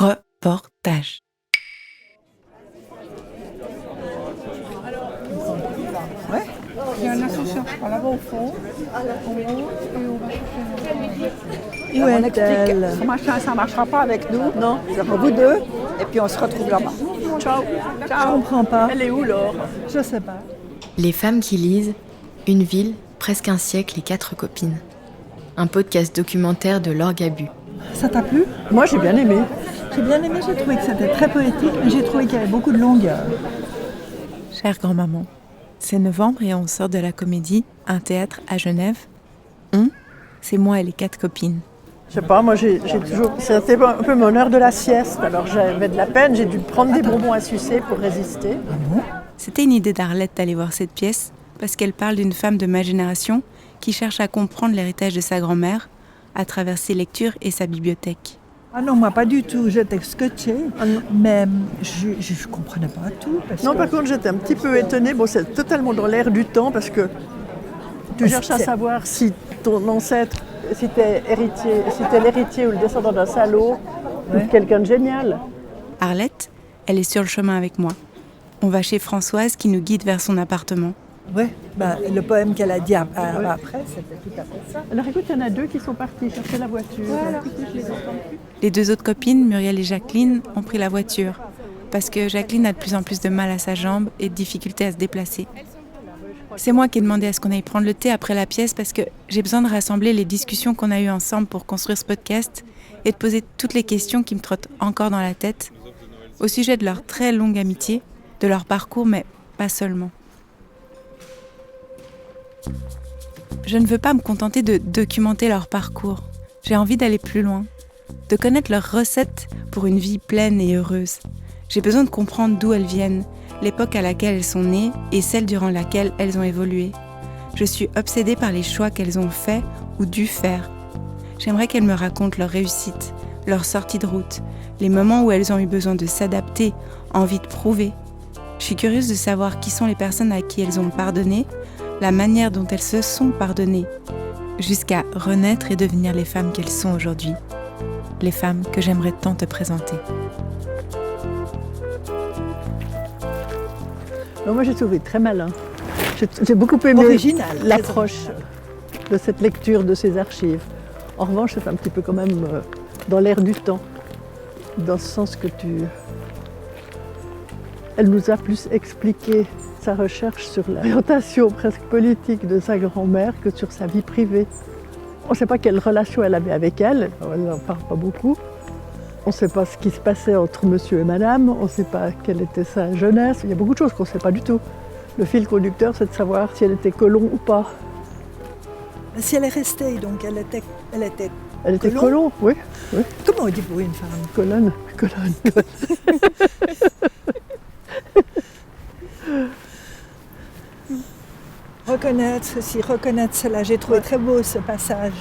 Reportage. Ouais. Il y a un ascenseur là-bas au fond. On monte et on va chercher. Où est-elle? Ça ne marchera pas avec nous. Non, Ça va vous deux. Et puis on se retrouve là-bas. Ciao. je comprends pas. Elle est où, Laure? Je sais pas. Les femmes qui lisent, une ville, presque un siècle et 4 copines. Un podcast documentaire de Laure Gabu. Ça t'a plu? Moi, j'ai bien aimé. J'ai bien aimé, j'ai trouvé que c'était très poétique, mais j'ai trouvé qu'il y avait beaucoup de longueur. Chère grand-maman, c'est novembre et on sort de la comédie, un théâtre à Genève. C'est moi et les 4 copines. Je sais pas, moi j'ai toujours... C'était un peu mon heure de la sieste, alors j'avais de la peine, j'ai dû prendre des bonbons à sucer pour résister. C'était une idée d'Arlette d'aller voir cette pièce parce qu'elle parle d'une femme de ma génération qui cherche à comprendre l'héritage de sa grand-mère à travers ses lectures et sa bibliothèque. Ah non, moi pas du tout, j'étais scotchée, mais je comprenais pas tout. Non, par contre, j'étais un petit peu étonnée. Bon, c'est totalement dans l'air du temps parce que tu cherches à savoir si ton ancêtre, si t'es l'héritier ou le descendant d'un salaud ou de quelqu'un de génial. Arlette, elle est sur le chemin avec moi. On va chez Françoise qui nous guide vers son appartement. Ouais, le poème qu'elle a dit après, c'était tout à fait ça. Alors écoute, il y en a 2 qui sont partis chercher la voiture. Les 2 autres copines, Muriel et Jacqueline, ont pris la voiture parce que Jacqueline a de plus en plus de mal à sa jambe et de difficultés à se déplacer. C'est moi qui ai demandé à ce qu'on aille prendre le thé après la pièce parce que j'ai besoin de rassembler les discussions qu'on a eues ensemble pour construire ce podcast et de poser toutes les questions qui me trottent encore dans la tête au sujet de leur très longue amitié, de leur parcours, mais pas seulement. Je ne veux pas me contenter de documenter leur parcours. J'ai envie d'aller plus loin, de connaître leurs recettes pour une vie pleine et heureuse. J'ai besoin de comprendre d'où elles viennent, l'époque à laquelle elles sont nées et celle durant laquelle elles ont évolué. Je suis obsédée par les choix qu'elles ont faits ou dû faire. J'aimerais qu'elles me racontent leurs réussites, leurs sorties de route, les moments où elles ont eu besoin de s'adapter, envie de prouver. Je suis curieuse de savoir qui sont les personnes à qui elles ont pardonné, la manière dont elles se sont pardonnées, jusqu'à renaître et devenir les femmes qu'elles sont aujourd'hui. Les femmes que j'aimerais tant te présenter. Alors moi j'ai trouvé très malin. J'ai beaucoup aimé Original, l'approche de cette lecture de ces archives. En revanche, c'est un petit peu quand même dans l'air du temps, dans ce sens que elle nous a plus expliqué sa recherche sur l'orientation presque politique de sa grand-mère que sur sa vie privée. On ne sait pas quelle relation elle avait avec elle n'en parle pas beaucoup. On ne sait pas ce qui se passait entre monsieur et madame, on ne sait pas quelle était sa jeunesse. Il y a beaucoup de choses qu'on ne sait pas du tout. Le fil conducteur, c'est de savoir si elle était colon ou pas. Si elle est restée, donc elle était Elle était colon, oui. Comment on dit pour une femme? Colonne. Reconnaître ceci, reconnaître cela. J'ai trouvé très beau ce passage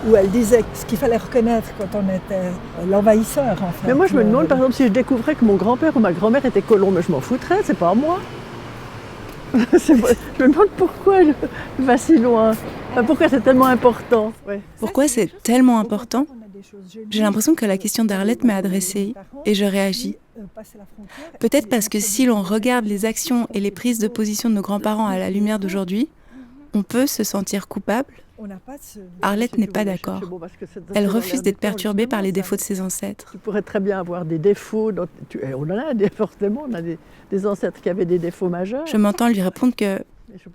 où elle disait ce qu'il fallait reconnaître quand on était l'envahisseur, en fait. Mais moi, je me demande, par exemple, si je découvrais que mon grand-père ou ma grand-mère était colon, mais je m'en foutrais, c'est pas à moi. Je me demande pourquoi je vais si loin. Enfin, pourquoi c'est tellement important. Ouais. Pourquoi c'est tellement important ? J'ai l'impression que la question d'Arlette m'est adressée et je réagis. Peut-être parce que si l'on regarde les actions et les prises de position de nos grands-parents à la lumière d'aujourd'hui, on peut se sentir coupable. Arlette n'est pas d'accord. Elle refuse d'être perturbée par les défauts de ses ancêtres. Tu pourrais très bien avoir des défauts. On en a forcément, on a des ancêtres qui avaient des défauts majeurs. Je m'entends lui répondre que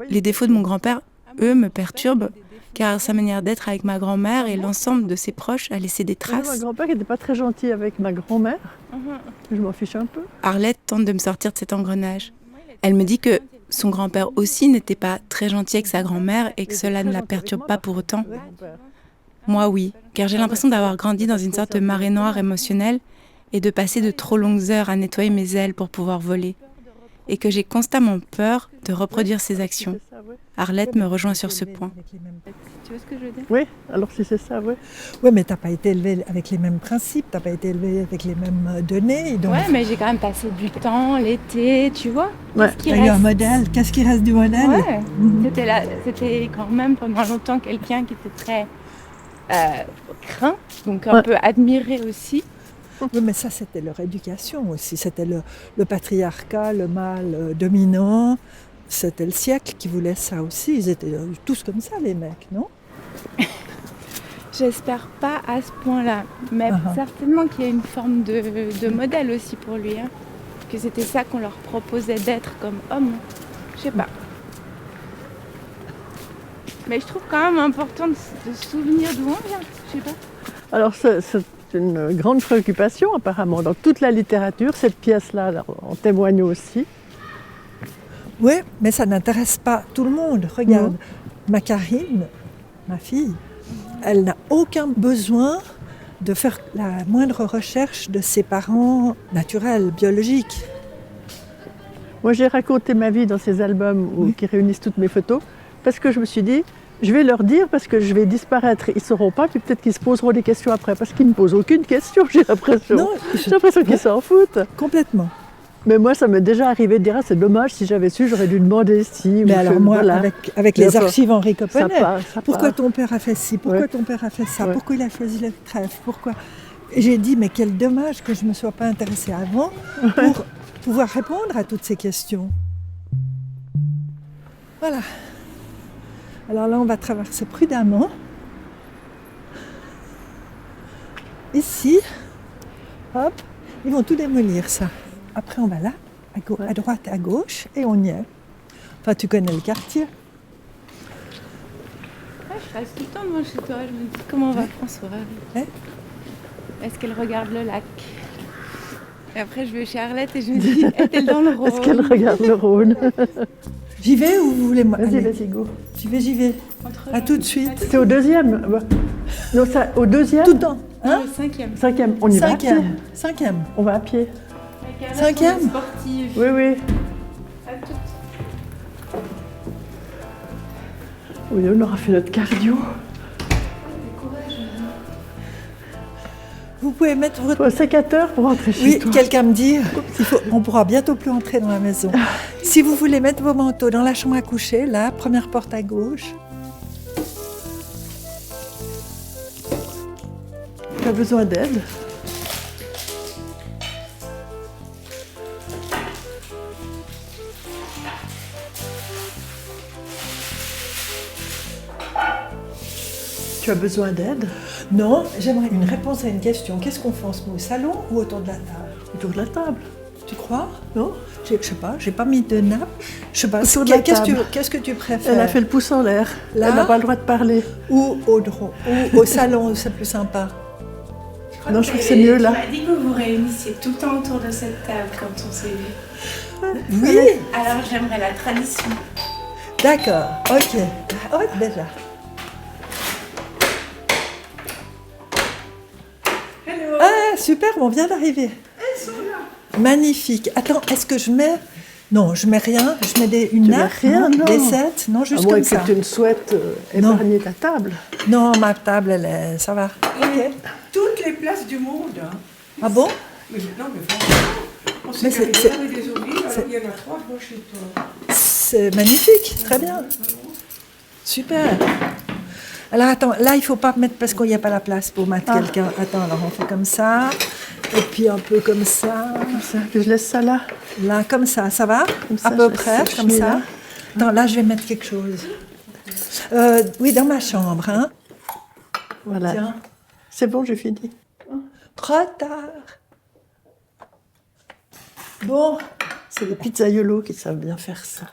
les défauts de mon grand-père, eux, me perturbent, car sa manière d'être avec ma grand-mère et l'ensemble de ses proches a laissé des traces. Mon grand-père n'était pas très gentil avec ma grand-mère. Je m'en fiche un peu. Arlette tente de me sortir de cet engrenage. Elle me dit que son grand-père aussi n'était pas très gentil avec sa grand-mère et que cela ne la perturbe pas pour autant. Moi, oui, car j'ai l'impression d'avoir grandi dans une sorte de marée noire émotionnelle et de passer de trop longues heures à nettoyer mes ailes pour pouvoir voler. Et que j'ai constamment peur de reproduire ces actions. Arlette me rejoint sur ce point. Tu vois ce que je veux dire ? Oui, alors si c'est ça, oui. Oui, mais tu n'as pas été élevée avec les mêmes principes, tu n'as pas été élevée avec les mêmes données. Donc... Ouais, mais j'ai quand même passé du temps, l'été, tu vois. Ouais. Il y a eu un modèle. Qu'est-ce qui reste du modèle ? Ouais, c'était quand même pendant longtemps quelqu'un qui était très craint, donc un peu admiré aussi. Oui, mais ça, c'était leur éducation aussi. C'était le patriarcat, le mâle dominant. C'était le siècle qui voulait ça aussi. Ils étaient tous comme ça, les mecs, non? J'espère pas à ce point-là, mais certainement qu'il y a une forme de modèle aussi pour lui. Hein. Que c'était ça qu'on leur proposait d'être comme homme. Je sais pas. Mais je trouve quand même important de se souvenir d'où on vient. Je sais pas. Alors c'est une grande préoccupation apparemment dans toute la littérature. Cette pièce-là en témoigne aussi. Oui, mais ça n'intéresse pas tout le monde. Regarde, ma Karine, ma fille, elle n'a aucun besoin de faire la moindre recherche de ses parents naturels, biologiques. Moi, j'ai raconté ma vie dans ces albums qui réunissent toutes mes photos parce que je me suis dit, je vais leur dire parce que je vais disparaître. Ils ne sauront pas, puis peut-être qu'ils se poseront des questions après parce qu'ils ne me posent aucune question, j'ai l'impression. Non, j'ai l'impression qu'ils s'en foutent. Complètement. Mais moi, ça m'est déjà arrivé de dire, c'est dommage, si j'avais su, j'aurais dû demander si. Mais alors moi, voilà. avec les archives Henri Copennet, ça pourquoi part. ton père a fait ci, pourquoi ton père a fait ça, pourquoi il a choisi le trèfle, pourquoi... Et j'ai dit, mais quel dommage que je ne me sois pas intéressée avant pour pouvoir répondre à toutes ces questions. Voilà. Alors là, on va traverser prudemment. Ici, hop, ils vont tout démolir ça. Après, on va là, à droite et à gauche, et on y est. Enfin, tu connais le quartier. Je reste tout le temps devant chez toi. Je me dis comment va François. Est-ce qu'elle regarde le lac? Et après, je vais chez Arlette et je me dis, est-elle dans le Rhône? Est-ce qu'elle regarde le Rhône? J'y vais ou vous voulez moi? Vas-y, go. J'y vais. À tout de suite. C'est au deuxième. Non, ça, au deuxième. Tout le temps. Hein? Le cinquième. Cinquième. On y va à pied. Cinquième. On va à pied. Cinquième. Sportive. Oui. À toutes. Oui, on aura fait notre cardio. Vous pouvez mettre votre... sécateur pour rentrer chez toi. Oui, quelqu'un me dit, on pourra bientôt plus entrer dans la maison. Si vous voulez mettre vos manteaux dans la chambre à coucher, là, première porte à gauche. Tu as besoin d'aide? Tu as besoin d'aide? Non, j'aimerais une réponse à une question. Qu'est-ce qu'on fonce, au salon ou autour de la table? Autour de la table. Tu crois? Non? Je sais pas, j'ai pas mis de nappe. Je sais pas. Autour de la table. Qu'est-ce que tu préfères? Elle a fait le pouce en l'air. Là? Elle n'a pas le droit de parler. Ou au salon, c'est plus sympa. Non, je trouve que c'est mieux là. Tu m'as dit que vous vous réunissiez tout le temps autour de cette table quand on s'est vu. Oui. Alors j'aimerais la tradition. D'accord, ok. Oh, déjà. Hello. Ah, super, on vient d'arriver. Elles sont là. Magnifique. Attends, est-ce que je mets... Non, je mets rien. Je mets une nappe, rien, non. des sets. Non, juste à moins comme ça. que tu ne souhaites épargner ta table. Non, ma table, ça va. Ok. Toutes les places du monde. Hein. Ah bon? Mais non, mais franchement, on s'est c'est- carré avec des olives, alors il y en a 3 devant chez toi. C'est magnifique, très bien. Super. Alors attends, là il faut pas mettre parce qu'il n'y a pas la place pour mettre quelqu'un. Attends, alors on fait comme ça, et puis un peu comme ça. Comme ça, que je laisse ça là. Là, comme ça va? Comme ça, à peu je près, laisse comme sécher, ça. là. Attends, là je vais mettre quelque chose. Oui, dans ma chambre, hein. Voilà. Tiens. C'est bon, j'ai fini. Trop tard. Bon, C'est les pizzaiolos qui savent bien faire ça.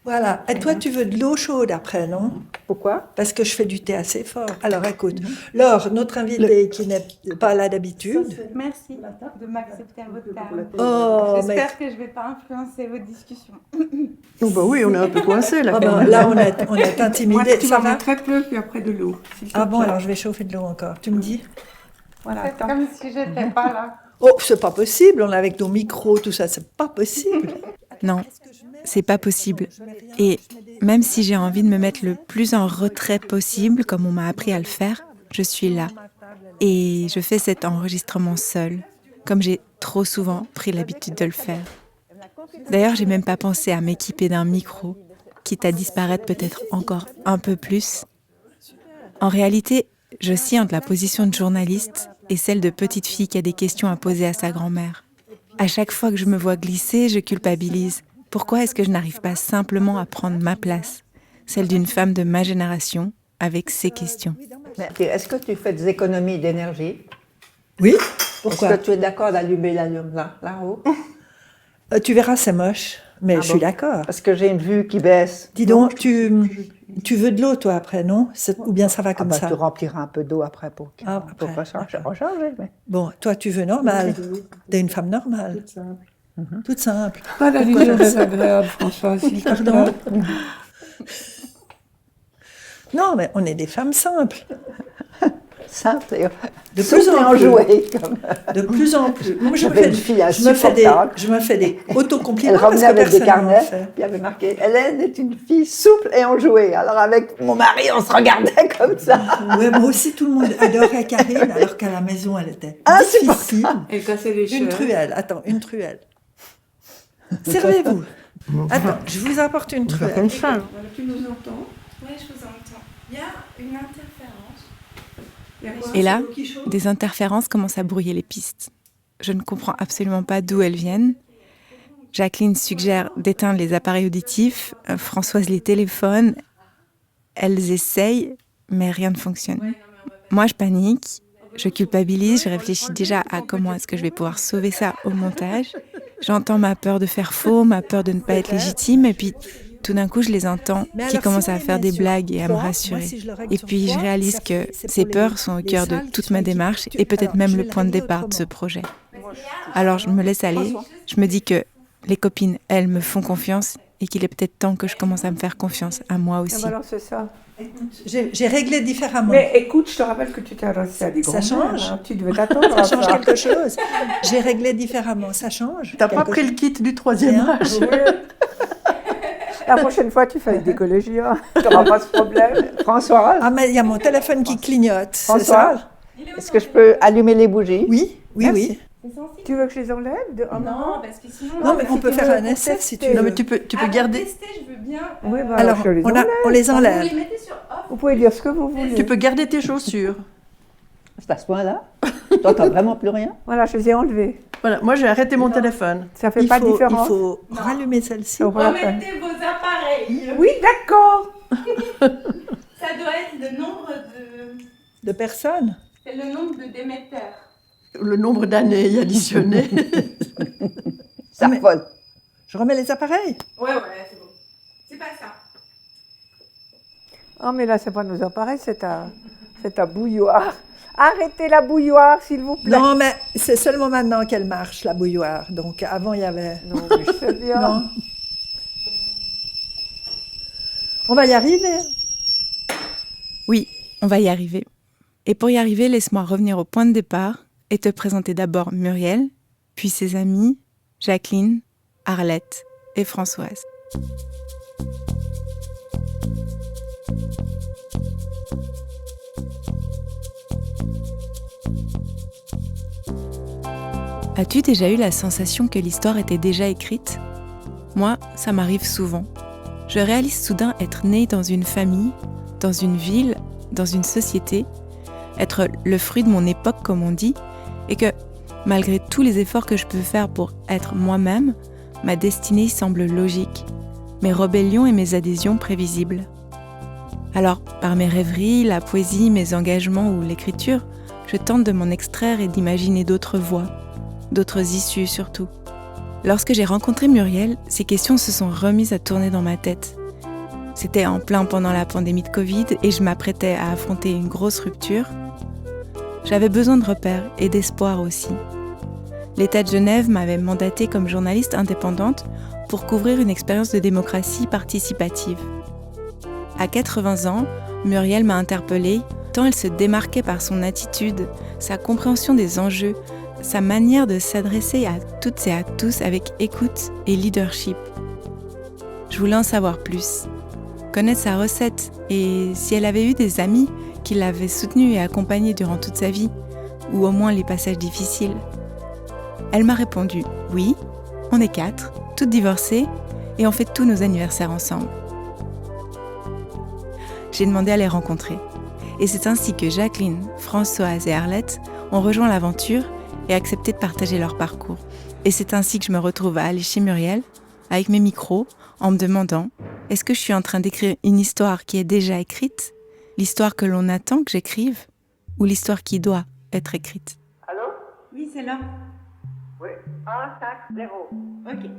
voilà. Et toi, tu veux de l'eau chaude après, non? Pourquoi? Parce que je fais du thé assez fort. Alors écoute, Laure, notre invitée qui n'est pas là d'habitude. Merci de m'accepter à votre table. Oh, mais J'espère que je ne vais pas influencer vos discussions. Oh bah oui, on est un peu coincés là. ah quand ben, même. là, on est Moi, intimidés. tu Ça vas va? mettre très peu, puis après de l'eau. s'il te Ah bon, plaît. alors je vais chauffer de l'eau encore. Tu me dis? Voilà, C'est attends. comme si j'étais pas là. Oh, c'est pas possible. On est avec nos micros, tout ça. C'est pas possible. Non, c'est pas possible. Et même si j'ai envie de me mettre le plus en retrait possible, comme on m'a appris à le faire, je suis là. Et je fais cet enregistrement seul, comme j'ai trop souvent pris l'habitude de le faire. D'ailleurs, j'ai même pas pensé à m'équiper d'un micro, quitte à disparaître peut-être encore un peu plus. En réalité, j'oscille entre la position de journaliste et celle de petite fille qui a des questions à poser à sa grand-mère. À chaque fois que je me vois glisser, je culpabilise. Pourquoi est-ce que je n'arrive pas simplement à prendre ma place, celle d'une femme de ma génération, avec ses questions? Mais est-ce que tu fais des économies d'énergie? Oui, pourquoi? Est-ce que tu es d'accord d'allumer là-haut? Tu verras, c'est moche, mais je suis d'accord. Parce que j'ai une vue qui baisse. Dis donc, tu veux de l'eau, toi, après, non? Ou bien ça va comme ça? Tu rempliras un peu d'eau après pour Après, recharger. Mais... Bon, toi, tu veux normal. T'es une femme normale. Toute simple. Pas la vision désagréable, François, s'il te plaît. Pardon? Non, mais on est des femmes simples. Simple et De plus en plus. enjouée. Comme... De plus en plus. Moi, je J'avais une fille insupportable. me fais des autocompliments. Elle revenait parce que avec des personne n'en carnets, fait. puis il y avait marqué « Hélène est une fille souple et enjouée ». Alors avec mon mari, on se regardait comme ça. Ouais, moi aussi, tout le monde adorait Karine, alors qu'à la maison, elle était Insupportable. difficile. Elle cassait les cheveux. Une truelle, attends, une truelle. Servez-vous. Attends, je vous apporte une truelle. Voilà, tu nous entends? Oui, je vous entends. Il y a une interférence. Il y a quoi? Et là, des interférences commencent à brouiller les pistes. Je ne comprends absolument pas d'où elles viennent. Jacqueline suggère d'éteindre les appareils auditifs, Françoise les téléphone. Elles essayent, mais rien ne fonctionne. Moi, je panique, je culpabilise, je réfléchis déjà à comment est-ce que je vais pouvoir sauver ça au montage. J'entends ma peur de faire faux, ma peur de ne pas être légitime, et puis tout d'un coup, je les entends Mais qui alors, commencent si on à les faire met des sur blagues et à me poids, rassurer. moi, si je le règle Et sur puis, je poids, réalise ça que fait- c'est ces pour peurs les- sont au les cœur de salles qui toute sont ma équipées. démarche et peut-être Alors, même je le vais la point de régler départ de ce autrement. projet. Alors, je me laisse aller. Je me dis que les copines, elles, me font confiance et qu'il est peut-être temps que je commence à me faire confiance à moi Ah aussi. ben alors c'est ça. J'ai réglé différemment. Mais écoute, je te rappelle que tu t'es adressé à des Ça grands-mères, change. hein. Tu devais t'attendre à Ça change ça. quelque chose. J'ai réglé différemment. Ça change. T'as pas quelque pris le kit du troisième Rien. âge? Oui. La prochaine fois, tu fais avec des collégiens. Tu n'auras pas ce problème. Françoise, Ah, mais il y a mon téléphone qui clignote. C'est François, ça? est-ce que je peux allumer les bougies? Oui, oui, Merci. oui. Tu veux que je les enlève de... Ah, parce que sinon... Non, mais mais on si peut tu faire veux, un pour essai si tu tester. veux. Non, mais tu peux garder. je veux bien. Oui, bah, Alors, je les on les enlève. mettez sur off. Vous pouvez dire ce que vous voulez. Tu peux garder tes chaussures. C'est à ce point-là? Toi, t'as vraiment plus rien? Voilà, je les ai enlevés. Voilà, moi j'ai arrêté mon téléphone. Ça fait Il pas de faut, différence. il faut rallumer celle-ci. Ça vaut la peine. vos appareils. Oui, d'accord. Ça doit être le nombre de... De personnes. C'est le nombre d'émetteurs. Le nombre d'années y additionné. Ça mais- vole. Je remets les appareils. Ouais, c'est bon. C'est pas ça. Ah, mais là, c'est pas nos appareils, c'est ta bouilloire. Arrêtez la bouilloire, s'il vous plaît. Non, mais c'est seulement maintenant qu'elle marche, la bouilloire. Donc avant, il y avait... Non, mais je sais bien. Non. On va y arriver. Oui, on va y arriver. Et pour y arriver, laisse-moi revenir au point de départ et te présenter d'abord Muriel, puis ses amies, Jacqueline, Arlette et Françoise. As-tu déjà eu la sensation que l'histoire était déjà écrite ? Moi, ça m'arrive souvent. Je réalise soudain être née dans une famille, dans une ville, dans une société, être le fruit de mon époque comme on dit, et que, malgré tous les efforts que je peux faire pour être moi-même, ma destinée semble logique, mes rébellions et mes adhésions prévisibles. Alors, par mes rêveries, la poésie, mes engagements ou l'écriture, je tente de m'en extraire et d'imaginer d'autres voies, d'autres issues surtout. Lorsque j'ai rencontré Muriel, ces questions se sont remises à tourner dans ma tête. C'était en plein pendant la pandémie de Covid et je m'apprêtais à affronter une grosse rupture. J'avais besoin de repères et d'espoir aussi. L'État de Genève m'avait mandatée comme journaliste indépendante pour couvrir une expérience de démocratie participative. À 80 ans, Muriel m'a interpellée tant elle se démarquait par son attitude, sa compréhension des enjeux, sa manière de s'adresser à toutes et à tous avec écoute et leadership. Je voulais en savoir plus, connaître sa recette et si elle avait eu des amis qui l'avaient soutenue et accompagnée durant toute sa vie, ou au moins les passages difficiles. Elle m'a répondu « Oui, on est 4, toutes divorcées, et on fait tous nos anniversaires ensemble. » J'ai demandé à les rencontrer. Et c'est ainsi que Jacqueline, Françoise et Arlette ont rejoint l'aventure et accepté de partager leur parcours. Et c'est ainsi que je me retrouve à aller chez Muriel, avec mes micros, en me demandant « Est-ce que je suis en train d'écrire une histoire qui est déjà écrite, l'histoire que l'on attend que j'écrive, ou l'histoire qui doit être écrite ?» Allô? Oui, c'est là. Oui. 1, 5, 0. Ok.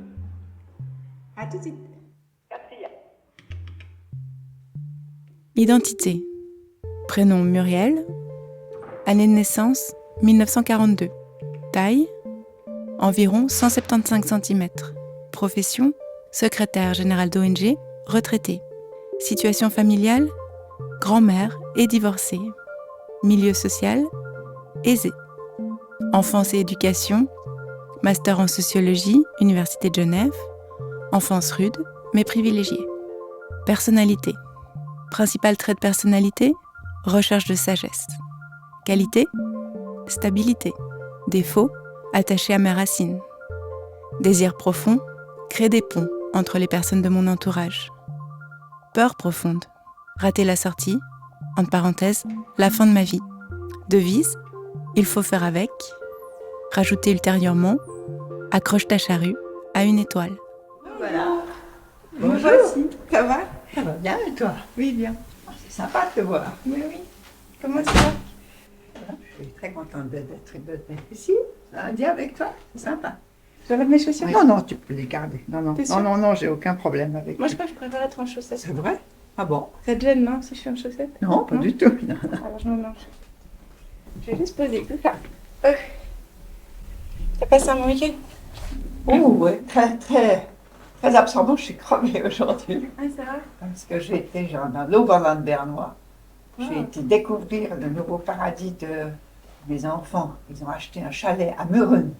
À tout de suite. 4e. Identité. Prénom Muriel. Année de naissance 1942. Taille environ 175 cm. Profession secrétaire générale d'ONG, retraitée. Situation familiale grand-mère et divorcée. Milieu social aisé. Enfance et éducation master en sociologie, Université de Genève. Enfance rude mais privilégiée. Personnalité. Principal trait de personnalité, recherche de sagesse. Qualité, stabilité. Défaut, attaché à mes racines. Désir profond, créer des ponts entre les personnes de mon entourage. Peur profonde, rater la sortie, entre parenthèses, la fin de ma vie. Devise, il faut faire avec. Rajouter ultérieurement, accroche ta charrue à une étoile. Voilà. Bonjour. Voici. Ça va? Ça va bien et toi? Oui, bien. C'est sympa de te voir. Oui, oui. Comment ça va? Je suis très contente d'être ici. Ça va bien avec toi? C'est sympa. Je lève mes chaussures? Non, non, tu peux les garder. Non, non, T'es non, sûre? non, non, j'ai aucun problème avec. Moi, je crois que je préfère être en chaussettes. C'est vrai? Ah bon? Ça te gêne, non, si je suis en chaussettes? Non, pas Non. du tout. Non. Alors, je me mange. Je vais juste poser tout ça. T'as passé un bon week-end? Oh, ouais, très absorbant. Je suis crevée aujourd'hui. Ah, c'est vrai? Parce que j'ai été genre, dans l'Oberland bernois. J'ai été découvrir le nouveau paradis de mes enfants. Ils ont acheté un chalet à Meuren.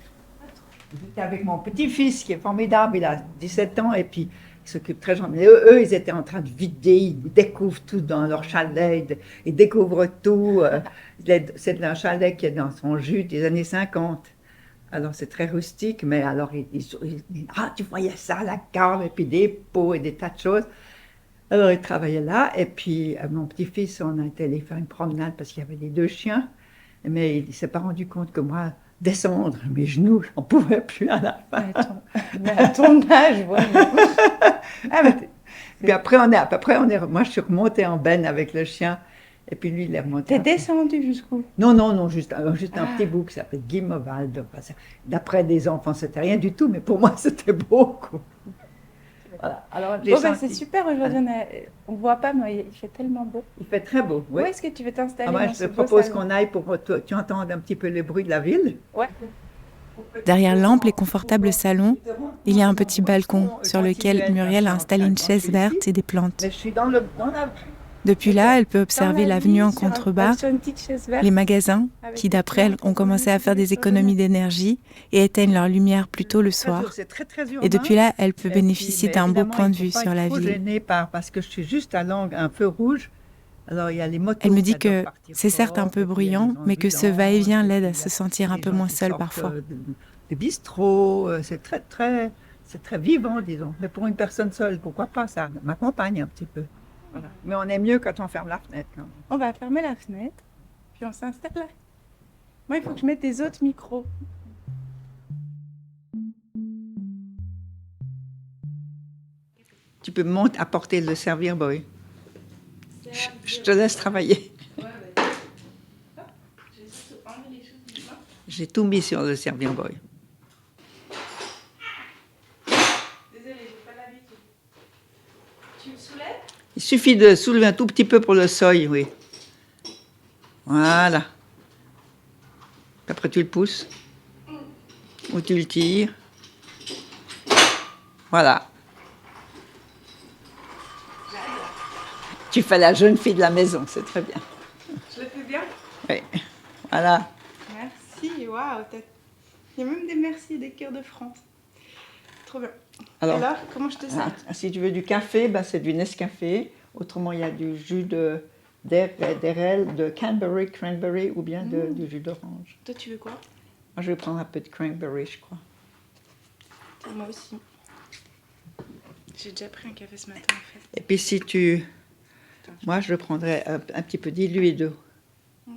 J'étais avec mon petit-fils qui est formidable, il a 17 ans et puis il s'occupe très gentiment. Mais eux, ils étaient en train de vider, ils découvrent tout dans leur chalet, ils découvrent tout. C'est un chalet qui est dans son jus des années 50. Alors c'est très rustique, mais alors ah, tu voyais ça, la cave, et puis des pots et des tas de choses. Alors il travaillait là, et puis mon petit-fils, on a été allé faire une promenade parce qu'il y avait les 2 chiens, mais il ne s'est pas rendu compte que moi, descendre mes genoux, j'en pouvais plus à la fin. Mais à ton âge, voilà. Ah, puis après, moi je suis remontée en benne avec le chien, et puis lui il est remonté. T'es descendu jusqu'où? Non, non, non, juste un petit bout qui s'appelle Guimauvalde. D'après des enfants, c'était rien du tout, mais pour moi c'était beaucoup. Voilà. Alors, j'ai Bon, bah, senti- c'est super aujourd'hui, on voit pas, mais il fait tellement beau. Il fait très beau, Où oui. est-ce que tu veux t'installer Ah, moi, dans je ce te beau propose salon? qu'on aille pour que tu entendes un petit peu les bruits de la ville. Ouais. Derrière l'ample et confortable salon, il y a un petit balcon sur lequel Muriel a installé une chaise verte et des plantes. Mais je suis dans la... Depuis là, elle peut observer Dans la l'avenue vie, en sur un- contrebas, sur une petite chaise verte. les magasins Avec qui, des d'après elle, plantes, ont commencé à faire des économies d'énergie et éteignent leur lumière plus tôt le soir. C'est très, très urbain. Et depuis là, elle peut Et puis, bénéficier mais d'un beau évidemment, point de il faut vue pas sur être la trop ville. gênée parce que je suis juste à l'angle, un feu rouge. Alors il y a les motos. Elle me dit qui adorent que partir c'est certes un fort, peu et puis il y a bruyant, les mais que ce ambulances, va-et-vient et l'aide à puis il y se a sentir un des peu gens moins qui seule sortent, parfois. Des bistrots, c'est très vivant, disons. Mais pour une personne seule, pourquoi pas, ça m'accompagne un petit peu. Voilà. Mais on est mieux quand on ferme la fenêtre. Quand même. On va fermer la fenêtre, puis on s'installe là. Moi, il faut que je mette des autres micros. Tu peux apporter le servir boy. Je te laisse travailler. J'ai tout mis sur le servir boy. Désolée, j'ai pas l'habitude. Tu me soulèves? Il suffit de soulever un tout petit peu pour le seuil, oui. Voilà. Après, tu le pousses. Ou tu le tires. Voilà. Tu fais la jeune fille de la maison, c'est très bien. Je le fais bien? Oui. Voilà. Merci, waouh. Il y a même des merci, des cœurs de France. Trop bien. Alors, Alors, comment je te sers? si tu veux du café, ben c'est du Nescafé. Autrement, il y a du jus d'érel, de Canberry, cranberry ou bien du jus d'orange. Toi, tu veux quoi? Moi, je vais prendre un peu de cranberry, je crois. Et moi aussi. J'ai déjà pris un café ce matin, en fait. Et puis, si tu... Moi, je prendrais un petit peu dilué d'eau. Ok.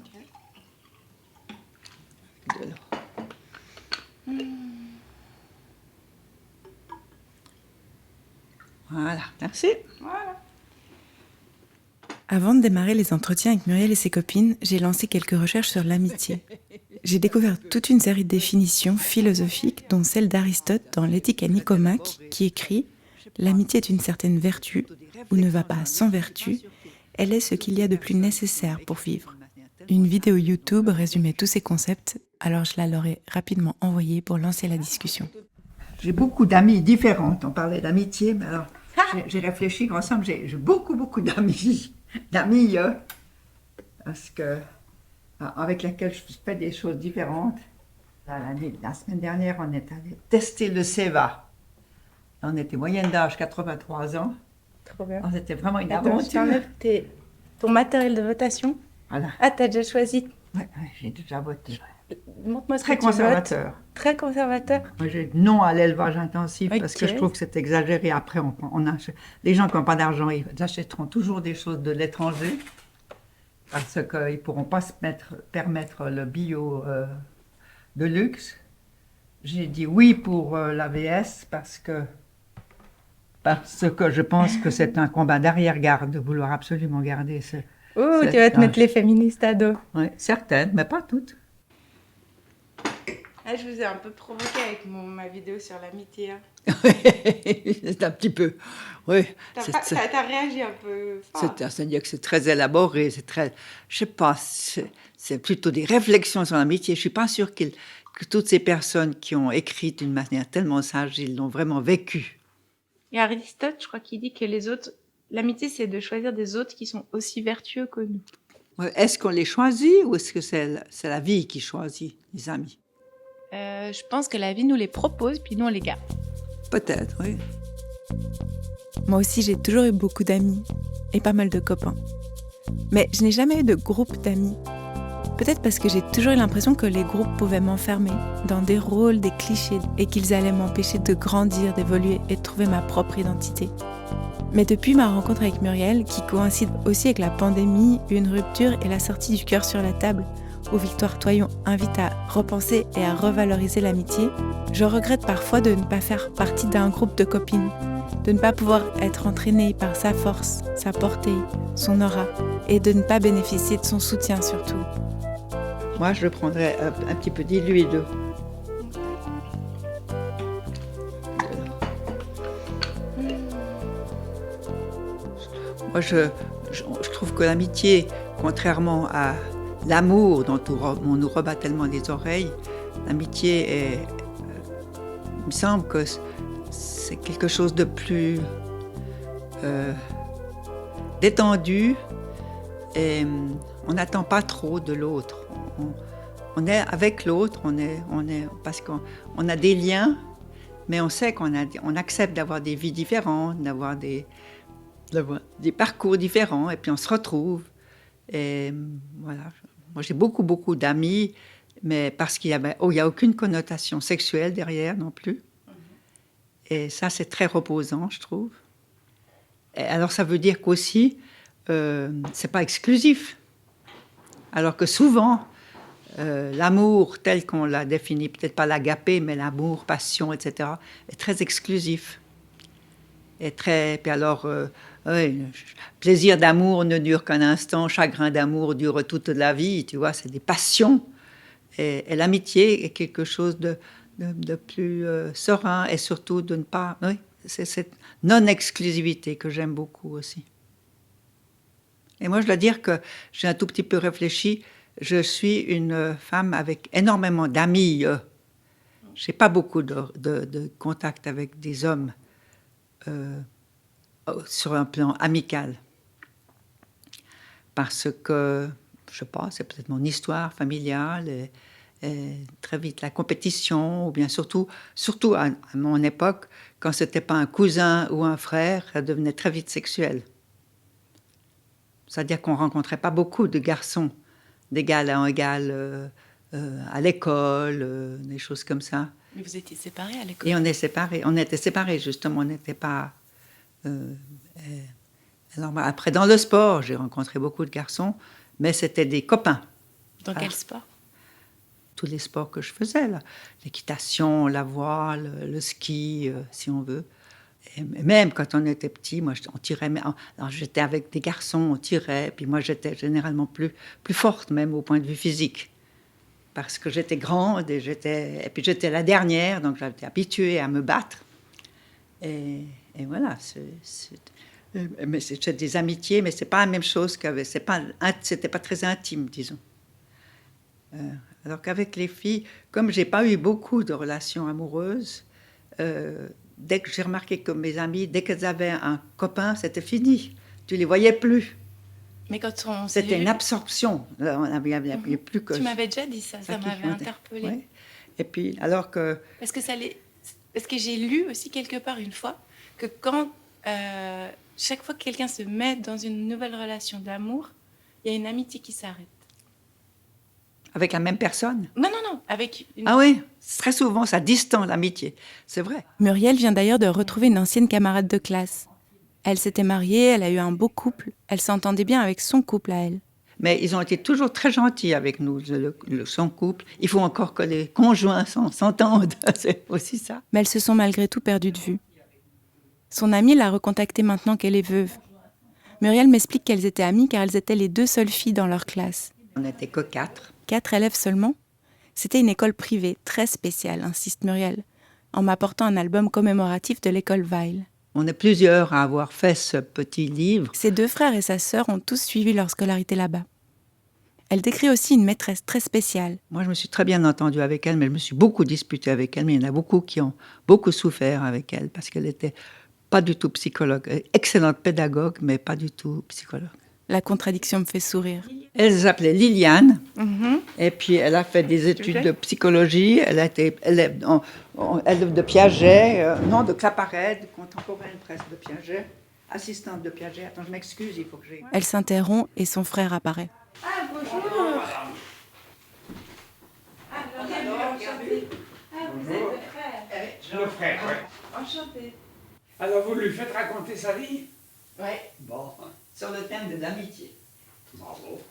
Voilà, merci. Avant de démarrer les entretiens avec Muriel et ses copines, j'ai lancé quelques recherches sur l'amitié. J'ai découvert toute une série de définitions philosophiques, dont celle d'Aristote dans l'Éthique à Nicomaque, qui écrit « L'amitié est une certaine vertu, ou ne va pas sans vertu, elle est ce qu'il y a de plus nécessaire pour vivre. » Une vidéo YouTube résumait tous ces concepts, alors je la leur ai rapidement envoyée pour lancer la discussion. J'ai beaucoup d'amis différentes. On parlait d'amitié, mais alors j'ai réfléchi qu'ensemble, j'ai beaucoup d'amis. D'amis, parce que, avec lesquels je fais des choses différentes. La semaine dernière, on est allé tester le Ceva. On était moyenne d'âge 83 ans. Trop bien. C'était vraiment une Attends, je aventure. t'enlève ton matériel de votation. Voilà. Ah, t'as déjà choisi. Ouais, j'ai déjà voté. Montre-moi ce Très que tu votes. conservateur. Très conservateur. Moi, j'ai dit non à l'élevage intensif parce que Ok. je trouve que c'est exagéré. Après, les gens qui n'ont pas d'argent, ils achèteront toujours des choses de l'étranger parce qu'ils ne pourront pas permettre le bio de luxe. J'ai dit oui pour l'AVS parce que je pense que c'est un combat d'arrière-garde de vouloir absolument garder ce... Oh, C'est tu vas te un- mettre les féministes à dos. Oui, certaines, mais pas toutes. Ah, je vous ai un peu provoqué avec ma vidéo sur l'amitié. Hein. C'est un petit peu. Oui. T'as réagi un peu fort. C'est-à-dire que c'est très élaboré, c'est très. Je sais pas, c'est plutôt des réflexions sur l'amitié. Je suis pas sûre que toutes ces personnes qui ont écrit d'une manière tellement sage, ils l'ont vraiment vécu. Et Aristote, je crois qu'il dit que les autres, l'amitié, c'est de choisir des autres qui sont aussi vertueux que nous. Ouais, est-ce qu'on les choisit ou est-ce que c'est la vie qui choisit les amis? Je pense que la vie nous les propose, puis nous on les garde. Peut-être, oui. Moi aussi, j'ai toujours eu beaucoup d'amis et pas mal de copains. Mais je n'ai jamais eu de groupe d'amis. Peut-être parce que j'ai toujours eu l'impression que les groupes pouvaient m'enfermer dans des rôles, des clichés, et qu'ils allaient m'empêcher de grandir, d'évoluer et de trouver ma propre identité. Mais depuis ma rencontre avec Muriel, qui coïncide aussi avec la pandémie, une rupture et la sortie du cœur sur la table, où Victoire Toyon invite à repenser et à revaloriser l'amitié, je regrette parfois de ne pas faire partie d'un groupe de copines, de ne pas pouvoir être entraînée par sa force, sa portée, son aura, et de ne pas bénéficier de son soutien surtout. Moi, je prendrais un petit peu dilué d'eau. Moi, je trouve que l'amitié, contrairement à l'amour dont on nous rebat tellement les oreilles, l'amitié est, il me semble que c'est quelque chose de plus détendu et on n'attend pas trop de l'autre. On est avec l'autre, parce qu'on a des liens, mais on sait on accepte d'avoir des vies différentes, d'avoir des parcours différents, et puis on se retrouve. Et voilà. Moi, j'ai beaucoup d'amis, mais parce qu'il y a aucune connotation sexuelle derrière non plus. Et ça, c'est très reposant, je trouve. Et alors, ça veut dire qu'aussi, c'est pas exclusif. Alors que souvent, l'amour tel qu'on l'a défini, peut-être pas l'agapé, mais l'amour, passion, etc., est très exclusif. Et puis alors, plaisir d'amour ne dure qu'un instant, chagrin d'amour dure toute la vie, tu vois, c'est des passions. Et l'amitié est quelque chose de plus serein et surtout de ne pas... Oui, c'est cette non-exclusivité que j'aime beaucoup aussi. Et moi, je dois dire que j'ai un tout petit peu réfléchi. Je suis une femme avec énormément d'amis. Je n'ai pas beaucoup de contact avec des hommes sur un plan amical. Parce que, je sais pas, c'est peut-être mon histoire familiale et très vite la compétition, ou bien surtout à mon époque, quand c'était pas un cousin ou un frère, ça devenait très vite sexuel. C'est-à-dire qu'on rencontrait pas beaucoup de garçons d'égal à égal à l'école, des choses comme ça. Mais vous étiez séparés à l'école. Et on était séparés justement, on n'était pas... alors après, dans le sport, j'ai rencontré beaucoup de garçons, mais c'était des copains. Dans quel sport? tous les sports que je faisais, là. L'équitation, la voile, le ski, si on veut. Et même quand on était petit, moi, on tirait. Alors, j'étais avec des garçons, on tirait. Puis moi, j'étais généralement plus forte, même au point de vue physique. Parce que j'étais grande et puis j'étais la dernière, donc j'étais habituée à me battre. Et voilà, mais c'est des amitiés, mais c'est pas la même chose c'était pas très intime, disons. Alors qu'avec les filles, comme j'ai pas eu beaucoup de relations amoureuses, dès que j'ai remarqué que mes amies, dès qu'elles avaient un copain, c'était fini. Tu les voyais plus. Mais quand on C'était une absorption. Il n'y avait plus que... Tu m'avais déjà dit ça m'avait interpellée. Ouais. Et puis, alors que... Parce que j'ai lu aussi quelque part une fois que quand chaque fois que quelqu'un se met dans une nouvelle relation d'amour, il y a une amitié qui s'arrête. Avec la même personne? Non, avec une... Ah oui, très souvent, ça distend l'amitié. C'est vrai. Muriel vient d'ailleurs de retrouver une ancienne camarade de classe. Elle s'était mariée, elle a eu un beau couple. Elle s'entendait bien avec son couple à elle. Mais ils ont été toujours très gentils avec nous, son couple. Il faut encore que les conjoints s'entendent, c'est aussi ça. Mais elles se sont malgré tout perdues de vue. Son amie l'a recontactée maintenant qu'elle est veuve. Muriel m'explique qu'elles étaient amies car elles étaient les 2 seules filles dans leur classe. On n'était que 4. 4 élèves seulement. C'était une école privée, très spéciale, insiste Muriel, en m'apportant un album commémoratif de l'école Weill. On est plusieurs à avoir fait ce petit livre. Ses 2 frères et sa sœur ont tous suivi leur scolarité là-bas. Elle décrit aussi une maîtresse très spéciale. Moi, je me suis très bien entendue avec elle, mais je me suis beaucoup disputée avec elle. Mais il y en a beaucoup qui ont beaucoup souffert avec elle, parce qu'elle n'était pas du tout psychologue. Excellente pédagogue, mais pas du tout psychologue. La contradiction me fait sourire. Elle s'appelait Liliane, et puis elle a fait des études de psychologie. Elle est de Piaget, de Claparède, contemporaine presque de Piaget, assistante de Piaget. Attends, je m'excuse, il faut que j'ai... Elle s'interrompt et son frère apparaît. Ah, bonjour. Vous êtes le frère. Le frère, oui. Enchanté. Alors, vous lui faites raconter sa vie? Oui, Bon, sur le thème de l'amitié. bravo.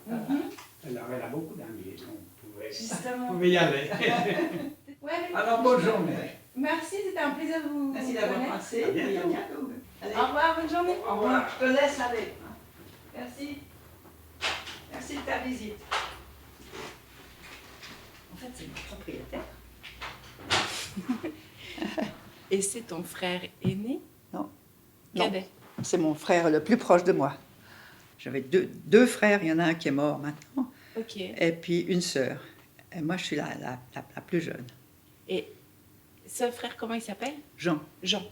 Mhm. Elle a beaucoup d'amis, donc vous Justement. pouvez y aller. Ouais, Alors, bonne journée. merci, c'était un plaisir de vous Merci d'avoir connaître. passé. À bientôt. Et à bientôt. Allez, Au revoir, bonne journée. au revoir. Je te laisse aller. Merci. Merci de ta visite. En fait, c'est mon propriétaire. Et c'est ton frère aîné? Non. Cadet. C'est mon frère le plus proche de moi. J'avais deux frères, il y en a un qui est mort maintenant, Ok. et puis une sœur. Et moi, je suis la plus jeune, Et ce frère, comment il s'appelle? Jean. Jean.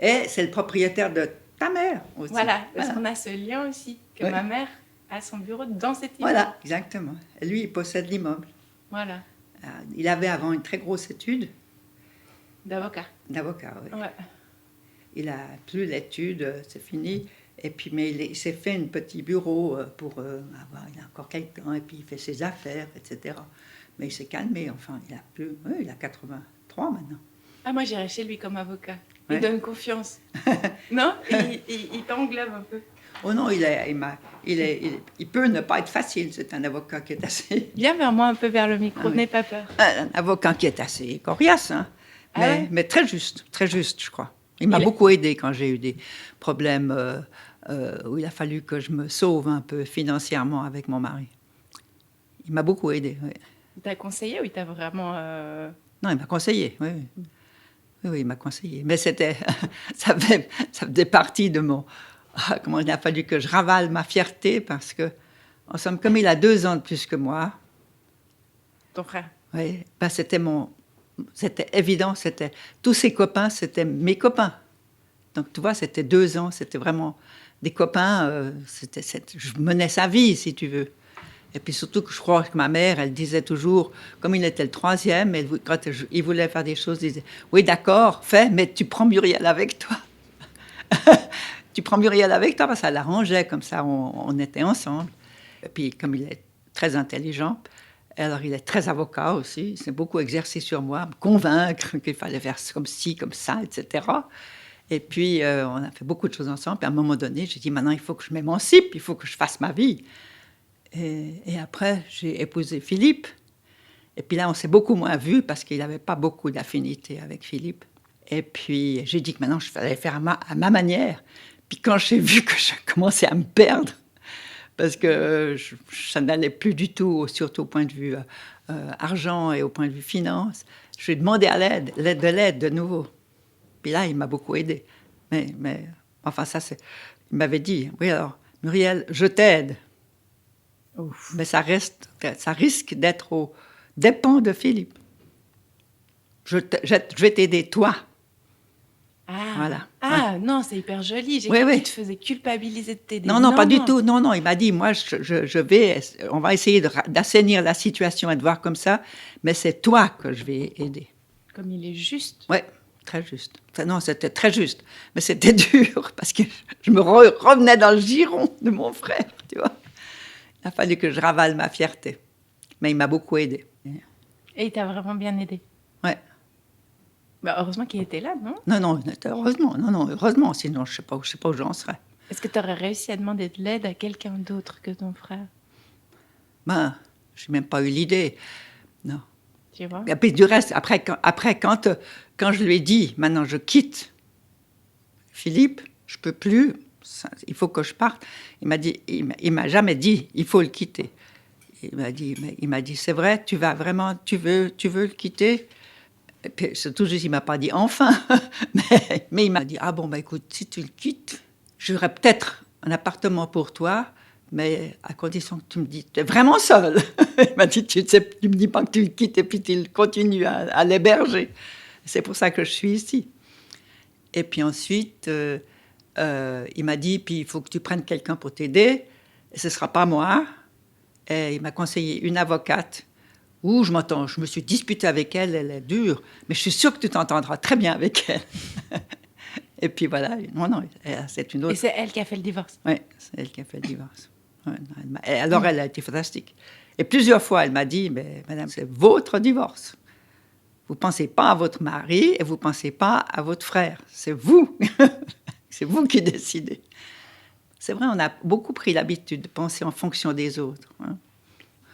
Et c'est le propriétaire de ta mère aussi. Voilà, parce Voilà. qu'on a ce lien aussi, que Ouais. ma mère a son bureau dans cette immeuble. Voilà, exactement. Et lui, il possède l'immeuble. Voilà, Il avait avant une très grosse étude d'avocat. d'avocat. Oui. Ouais. Il a plus l'étude, c'est fini. Et puis, mais il s'est fait un petit bureau pour avoir. Il a encore quelqu'un, et puis il fait ses affaires, etc. Mais il s'est calmé. Enfin, il a plus. Oui, il a 83 maintenant. Ah, moi, j'irais chez lui comme avocat. Ouais. Il donne confiance. Non? Il t'englobe un peu. Oh non, il peut ne pas être facile. C'est un avocat qui est assez. Viens vers moi un peu vers le micro, Ah oui. n'aie pas peur. Un avocat qui est assez coriace, hein. Ah mais, ouais? mais très juste, je crois. Il m'a beaucoup aidé quand j'ai eu des problèmes où il a fallu que je me sauve un peu financièrement avec mon mari. Il m'a beaucoup aidé, oui. Il t'a conseillé ou il t'a vraiment... Non, il m'a conseillé, oui. Oui, il m'a conseillé. Mais c'était, ça faisait partie de mon... comment il a fallu que je ravale ma fierté parce que, en somme, comme il a 2 ans de plus que moi, Ton frère? oui, ben c'était évident, tous ses copains, c'était mes copains. Donc, tu vois, c'était 2 ans, c'était vraiment des copains, je menais sa vie, si tu veux. Et puis surtout que je crois que ma mère, elle disait toujours, comme il était le 3e, quand il voulait faire des choses, il disait, oui, d'accord, fais, mais tu prends Muriel avec toi. Tu prends Muriel avec toi, parce que ça l'arrangeait, comme ça, on était ensemble. Et puis, comme il est très intelligent, alors il est très avocat aussi, il s'est beaucoup exercé sur moi, me convaincre qu'il fallait faire comme ci, comme ça, etc. Et puis, on a fait beaucoup de choses ensemble. Puis à un moment donné, j'ai dit, maintenant, il faut que je m'émancipe, il faut que je fasse ma vie. Et après, j'ai épousé Philippe. Et puis là, on s'est beaucoup moins vus parce qu'il n'avait pas beaucoup d'affinité avec Philippe. Et puis, j'ai dit que maintenant, je fallait faire à ma manière. Puis quand j'ai vu que je commençais à me perdre, parce que ça n'allait plus du tout, surtout au point de vue argent et au point de vue finance, je lui ai demandé de l'aide de nouveau. Puis là, il m'a beaucoup aidé. Mais enfin, il m'avait dit, oui alors, Muriel, je t'aide. Ouf. Mais ça risque d'être aux dépens de Philippe. Je vais t'aider, toi. Ah, voilà. Ah non, c'est hyper joli. J'ai cru qu'il te faisait culpabiliser de t'aider. Non, pas du tout. Non, il m'a dit, moi, on va essayer d'assainir la situation et de voir comme ça, mais c'est toi que je vais aider. Comme il est juste. Oui, très juste. Non, c'était très juste. Mais c'était dur, parce que je me revenais dans le giron de mon frère, tu vois. Il a fallu que je ravale ma fierté. Mais il m'a beaucoup aidé. Et il t'a vraiment bien aidé. Ouais. Bah, heureusement qu'il était là, non? Heureusement, sinon je sais pas où j'en serais. Est-ce que tu aurais réussi à demander de l'aide à quelqu'un d'autre que ton frère? Ben, j'ai même pas eu l'idée, non. Tu vois? Et puis du reste, après quand je lui ai dit, maintenant je quitte Philippe, je peux plus, il faut que je parte, il m'a jamais dit, il faut le quitter. Il m'a dit, c'est vrai, tu veux le quitter? Et puis, c'est tout juste, il m'a pas dit enfin, mais il m'a dit, ah bon, écoute, si tu le quittes, j'aurai peut-être un appartement pour toi, mais à condition que tu me dis, tu es vraiment seule. Il m'a dit, tu me dis pas que tu le quittes et puis tu continues à l'héberger. C'est pour ça que je suis ici. Et puis ensuite, il m'a dit, puis il faut que tu prennes quelqu'un pour t'aider, et ce sera pas moi. Et il m'a conseillé une avocate. Je me suis disputée avec elle, elle est dure, mais je suis sûre que tu t'entendras très bien avec elle. Et puis voilà, c'est une autre. Et c'est elle qui a fait le divorce? Oui, c'est elle qui a fait le divorce. Ouais, alors elle a été fantastique. Et plusieurs fois, elle m'a dit, mais madame, c'est votre divorce. Vous ne pensez pas à votre mari et vous ne pensez pas à votre frère. C'est vous. C'est vous qui décidez. C'est vrai, on a beaucoup pris l'habitude de penser en fonction des autres. Hein.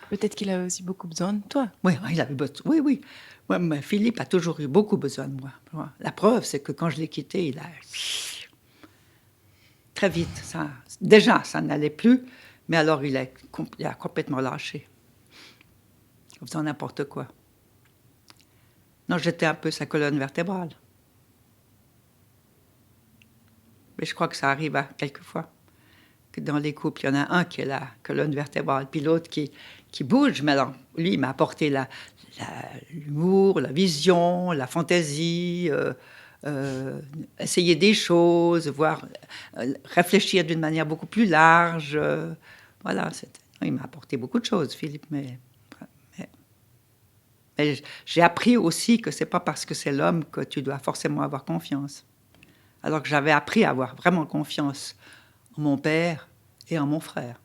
Peut-être qu'il a aussi beaucoup besoin de toi. Oui, il avait besoin. Oui. Ouais, mais Philippe a toujours eu beaucoup besoin de moi. La preuve, c'est que quand je l'ai quitté, il a... Très vite, ça n'allait plus, mais alors il a complètement lâché. En faisant n'importe quoi. Non, j'étais un peu sa colonne vertébrale. Mais je crois que ça arrive quelquefois. Que dans les couples, il y en a un qui est la colonne vertébrale, puis l'autre qui bouge. Mais alors, lui, il m'a apporté l'humour, la vision, la fantaisie, essayer des choses, réfléchir d'une manière beaucoup plus large. Voilà, il m'a apporté beaucoup de choses, Philippe, mais j'ai appris aussi que c'est pas parce que c'est l'homme que tu dois forcément avoir confiance. Alors que j'avais appris à avoir vraiment confiance en mon père et en mon frère.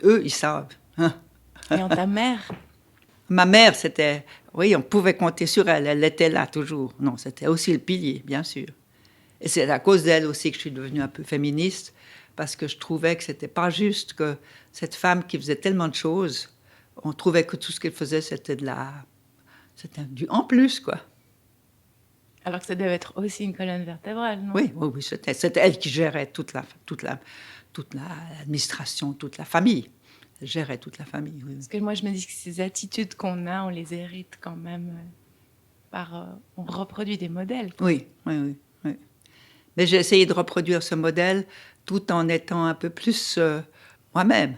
Eux, ils savent. Hein? Et en ta mère? Ma mère, oui, on pouvait compter sur elle. Elle était là toujours. Non, c'était aussi le pilier, bien sûr. Et c'est à cause d'elle aussi que je suis devenue un peu féministe, parce que je trouvais que c'était pas juste que cette femme qui faisait tellement de choses, on trouvait que tout ce qu'elle faisait, c'était du en plus, quoi. Alors que ça devait être aussi une colonne vertébrale, non? Oui, c'était elle qui gérait toute l'administration, toute la famille. Elle gérait toute la famille, oui. Parce que moi, je me dis que ces attitudes qu'on a, on les hérite quand même on reproduit des modèles. Oui. Mais j'ai essayé de reproduire ce modèle tout en étant un peu plus moi-même.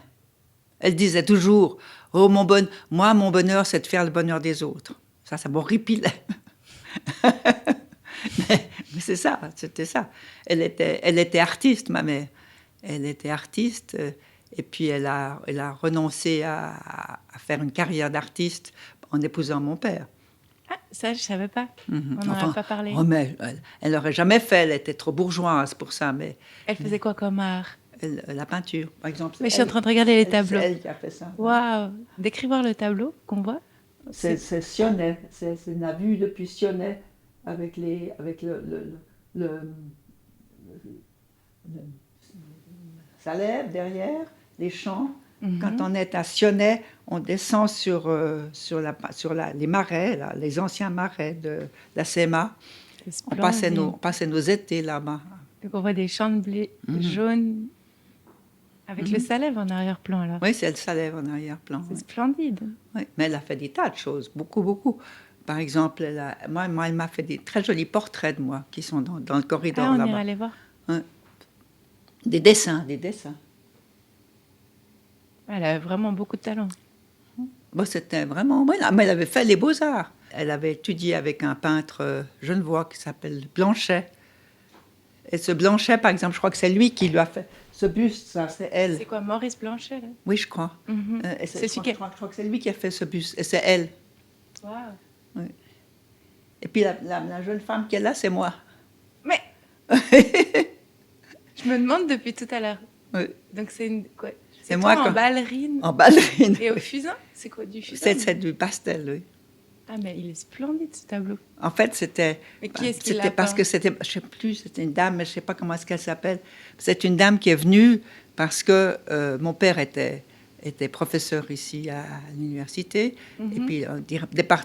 Elle disait toujours, « Oh, mon bonheur, c'est de faire le bonheur des autres. » Ça m'horripilait. mais c'est ça, c'était ça. Elle était artiste, ma mère. Elle était artiste, et puis elle a renoncé à faire une carrière d'artiste en épousant mon père. Ah, ça, je ne savais pas. Mm-hmm. On n'en a pas parlé. Oh, mais elle n'aurait jamais fait, elle était trop bourgeoise pour ça. Mais elle faisait quoi comme art? La peinture, par exemple. Mais je suis en train de regarder les tableaux. C'est elle qui a fait ça. Waouh! Décris-moi le tableau qu'on voit. C'est Sionnet, c'est la vue depuis Sionnet avec Salève derrière, les champs, Quand on est à Sionnet, on descend sur les marais, là, les anciens marais de la CMA. On passait nos étés là-bas. Donc on voit des champs de blé jaunes avec le Salève en arrière-plan alors. Oui, c'est le Salève en arrière-plan. C'est Oui. splendide. Oui. Mais elle a fait des tas de choses, beaucoup. Par exemple, moi, elle m'a fait des très jolis portraits de moi qui sont dans le corridor On là-bas. ira les voir. Ouais. Des dessins. Elle a vraiment beaucoup de talent. Bon, c'était vraiment... Ouais, mais elle avait fait les beaux-arts. Elle avait étudié avec un peintre genevois qui s'appelle Blanchet. Et ce Blanchet, par exemple, je crois que c'est lui qui lui a fait ce buste, ça, c'est elle. C'est quoi, Maurice Blanchet là? Oui, je crois. Et je crois que c'est lui qui a fait ce buste, et c'est elle. Wow. Oui. Et puis la jeune femme qui est là, c'est moi. Mais je me demande depuis tout à l'heure. Oui. Donc c'est une quoi? C'est toi moi en ballerine. En ballerine. Et au fusain? C'est quoi du fusain? C'est du pastel, oui. Ah mais il est splendide ce tableau. En fait, c'était... Mais qui est-ce qui l'a C'était parce peint? que c'était... Je ne sais plus, c'était une dame, mais je ne sais pas comment est-ce qu'elle s'appelle. C'est une dame qui est venue parce que mon père était professeur ici à l'université, et puis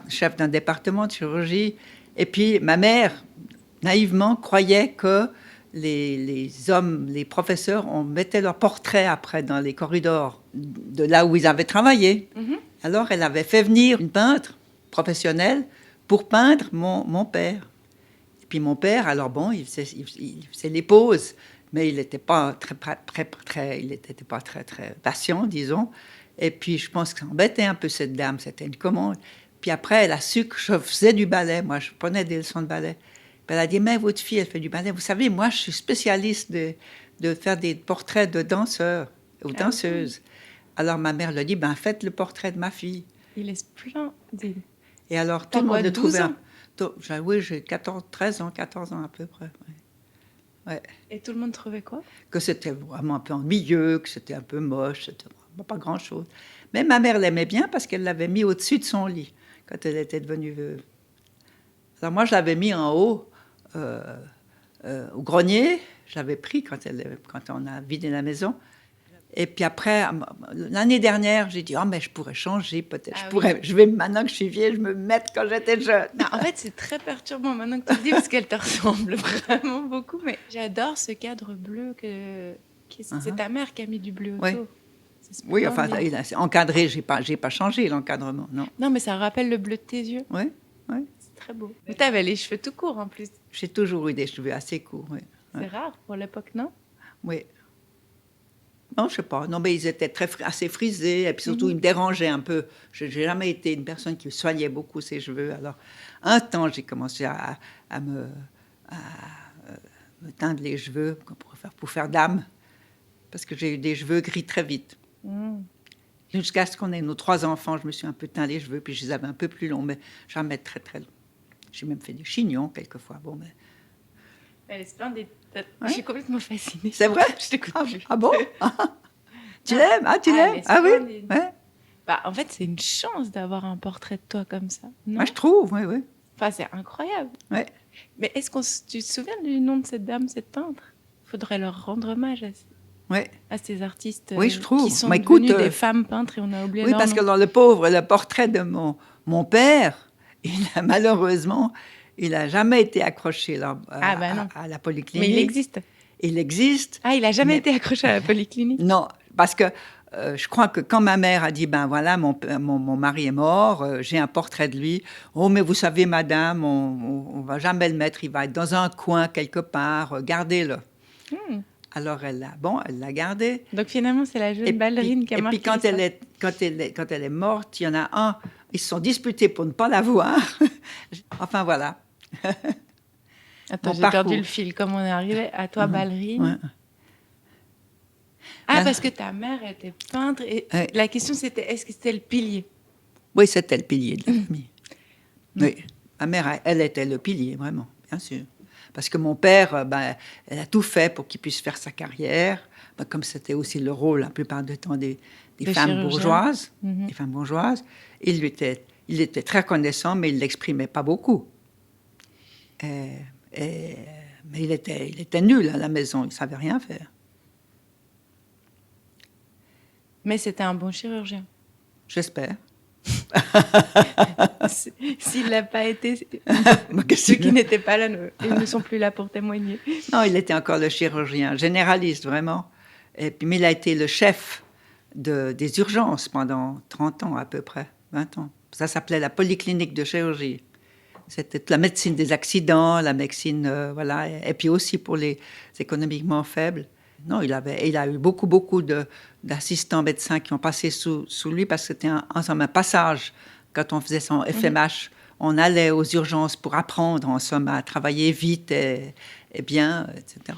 chef d'un département de chirurgie. Et puis ma mère, naïvement, croyait que les hommes, les professeurs, on mettait leurs portraits après dans les corridors de là où ils avaient travaillé. Alors elle avait fait venir une peintre professionnelle pour peindre mon père. Et puis mon père, alors bon, il faisait les poses, mais il n'était pas très patient, disons. Et puis je pense que ça embêtait un peu cette dame, c'était une commande. Puis après, elle a su que je faisais du ballet. Moi, je prenais des leçons de ballet. Puis elle a dit, mais votre fille, elle fait du ballet. Vous savez, moi, je suis spécialiste de faire des portraits de danseurs ou danseuses. Alors ma mère lui a dit, ben faites le portrait de ma fille. Il est splendide. Et alors, T'as tout le monde quoi, le 12 trouvait... ans? Oui, j'ai 14 ans à peu près. Ouais. Et tout le monde trouvait quoi? Que c'était vraiment un peu ennuyeux, que c'était un peu moche, c'était vraiment pas grand-chose. Mais ma mère l'aimait bien parce qu'elle l'avait mis au-dessus de son lit quand elle était devenue veuve. Alors moi, je l'avais mis en haut, au grenier. Je l'avais pris quand on a vidé la maison. Et puis après, l'année dernière, j'ai dit, oh, mais je pourrais changer peut-être. Je vais, maintenant que je suis vieille, je me mettre quand j'étais jeune. Non, en fait, c'est très perturbant maintenant que tu le dis, parce qu'elle te ressemble vraiment beaucoup. Mais j'adore ce cadre bleu c'est ta mère qui a mis du bleu autour. Oui, enfin, c'est encadré, j'ai pas changé l'encadrement, non. Non, mais ça rappelle le bleu de tes yeux. Oui. C'est très beau. Mais tu avais les cheveux tout courts en plus. J'ai toujours eu des cheveux assez courts, oui. C'est rare pour l'époque, non? Oui. Non, je sais pas. Non, mais ils étaient assez frisés, et puis surtout, ils me dérangeaient un peu. Je n'ai jamais été une personne qui soignait beaucoup ses cheveux. Alors, un temps, j'ai commencé à me teindre les cheveux pour faire dame, parce que j'ai eu des cheveux gris très vite. Jusqu'à ce qu'on ait nos 3 enfants, je me suis un peu teint les cheveux, puis je les avais un peu plus longs, mais jamais très, très longs. J'ai même fait des chignons, quelquefois. Bon, mais... Elle est splendide. Je suis complètement fascinée. C'est vrai? Je t'écoute plus. Ah bon? Tu l'aimes? Ah, tu l'aimes? Ah oui? Ouais. Bah, en fait, c'est une chance d'avoir un portrait de toi comme ça. Non? Moi, je trouve, oui. Enfin, c'est incroyable. Ouais. Mais tu te souviens du nom de cette dame, cette peintre? Il faudrait leur rendre hommage à ces artistes je trouve. qui sont devenus des femmes peintres et on a oublié leur nom. Oui, parce que dans le portrait de mon père, malheureusement, il n'a jamais été accroché à la polyclinique. Mais il existe. Il existe. Ah, il n'a jamais été accroché à la polyclinique? Non, parce que je crois que quand ma mère a dit, ben voilà, mon mari est mort, j'ai un portrait de lui. Oh, mais vous savez, madame, on ne va jamais le mettre, il va être dans un coin quelque part, gardez-le. Alors elle l'a gardé. Donc finalement, c'est la jeune ballerine qui a marqué. Et puis quand elle est morte, il y en a un, ils se sont disputés pour ne pas la voir. Enfin voilà. Attends, j'ai perdu le fil. Comment on est arrivé à toi, ballerine? Ouais. Ah, parce que ta mère était peintre. Et la question, c'était, est-ce que c'était le pilier? Oui, c'était le pilier de la famille. Oui, ma mère, elle était le pilier, vraiment, bien sûr. Parce que mon père, elle a tout fait pour qu'il puisse faire sa carrière. Comme c'était aussi le rôle, la plupart du temps, des femmes bourgeoises. Des femmes bourgeoises. Il était très reconnaissant, mais il ne l'exprimait pas beaucoup. Mais il était nul à la maison, il ne savait rien faire. Mais c'était un bon chirurgien. J'espère. S'il l'a pas été, ceux qui n'étaient pas là ils ne sont plus là pour témoigner. Non, il était encore le chirurgien, généraliste vraiment. Et puis, mais il a été le chef des urgences pendant 30 ans à peu près, 20 ans. Ça s'appelait la polyclinique de chirurgie. C'était la médecine des accidents, la médecine, voilà, et puis aussi pour les économiquement faibles. Non, il a eu beaucoup d'assistants médecins qui ont passé sous lui parce que c'était en un passage. Quand on faisait son FMH, on allait aux urgences pour apprendre, en somme, à travailler vite et bien, etc.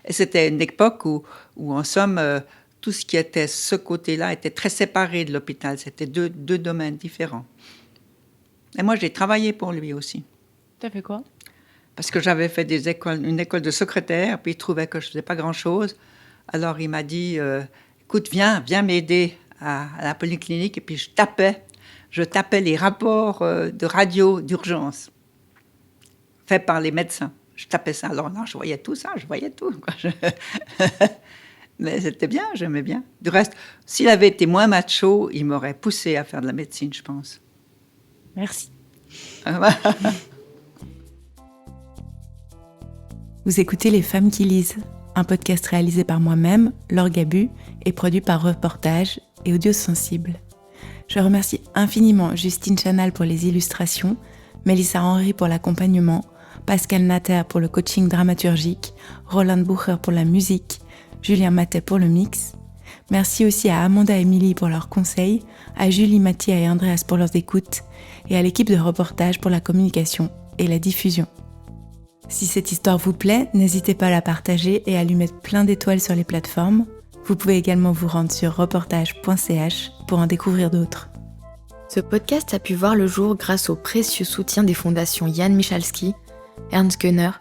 Et c'était une époque où en somme, tout ce qui était ce côté-là était très séparé de l'hôpital. C'était deux domaines différents. Et moi, j'ai travaillé pour lui aussi. T'as fait quoi? Parce que j'avais fait une école de secrétaire, puis il trouvait que je ne faisais pas grand-chose. Alors, il m'a dit, écoute, viens m'aider à la polyclinique. Et puis, je tapais les rapports de radio d'urgence faits par les médecins. Je tapais ça. Alors là, je voyais tout ça, quoi. Mais c'était bien, j'aimais bien. Du reste, s'il avait été moins macho, il m'aurait poussé à faire de la médecine, je pense. Merci. Vous écoutez Les Femmes qui lisent, un podcast réalisé par moi-même, Laure Gabu, et produit par Reportage et Audiosensible. Je remercie infiniment Justine Chanal pour les illustrations, Mélissa Henry pour l'accompagnement, Pascal Natter pour le coaching dramaturgique, Roland Bucher pour la musique, Julien Matet pour le mix. Merci aussi à Amanda et Émilie pour leurs conseils, à Julie, Mathia et Andreas pour leurs écoutes, et à l'équipe de Reportage pour la communication et la diffusion. Si cette histoire vous plaît, n'hésitez pas à la partager et à lui mettre plein d'étoiles sur les plateformes. Vous pouvez également vous rendre sur reportage.ch pour en découvrir d'autres. Ce podcast a pu voir le jour grâce au précieux soutien des fondations Jan Michalski, Ernst Gunner,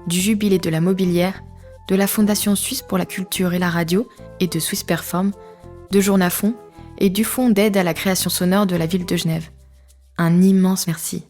du Jubilé de la Mobilière, de la Fondation Suisse pour la Culture et la Radio et de Swiss Perform, de Journafond et du Fonds d'aide à la création sonore de la ville de Genève. Un immense merci.